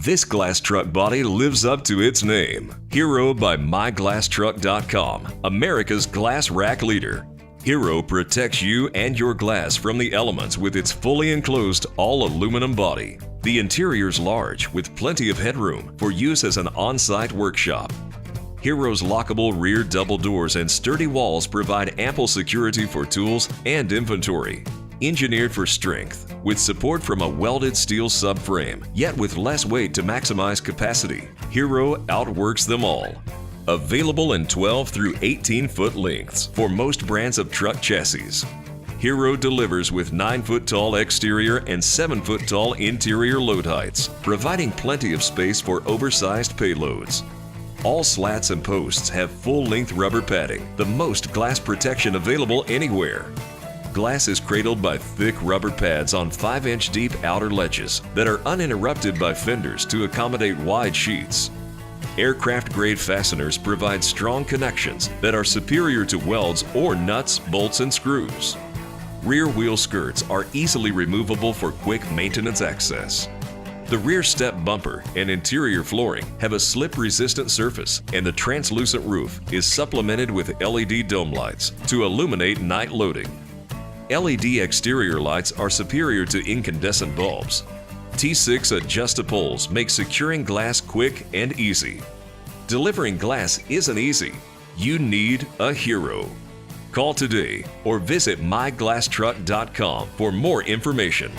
This glass truck body lives up to its name. Hero by MyGlassTruck.com, America's glass rack leader. Hero protects you and your glass from the elements with its fully enclosed all-aluminum body. The interior's large with plenty of headroom for use as an on-site workshop. Hero's lockable rear double doors and sturdy walls provide ample security for tools and inventory. Engineered for strength, with support from a welded steel subframe, yet with less weight to maximize capacity, Hero outworks them all. Available in 12 through 18-foot lengths for most brands of truck chassis. Hero delivers with 9-foot tall exterior and 7-foot tall interior load heights, providing plenty of space for oversized payloads. All slats and posts have full-length rubber padding, the most glass protection available anywhere. Glass is cradled by thick rubber pads on 5-inch deep outer ledges that are uninterrupted by fenders to accommodate wide sheets. Aircraft-grade fasteners provide strong connections that are superior to welds or nuts, bolts, and screws. Rear wheel skirts are easily removable for quick maintenance access. The rear step bumper and interior flooring have a slip-resistant surface, and the translucent roof is supplemented with LED dome lights to illuminate night loading. LED exterior lights are superior to incandescent bulbs. T6 adjustables make securing glass quick and easy. Delivering glass isn't easy. You need a Hero. Call today or visit MyGlassTruck.com for more information.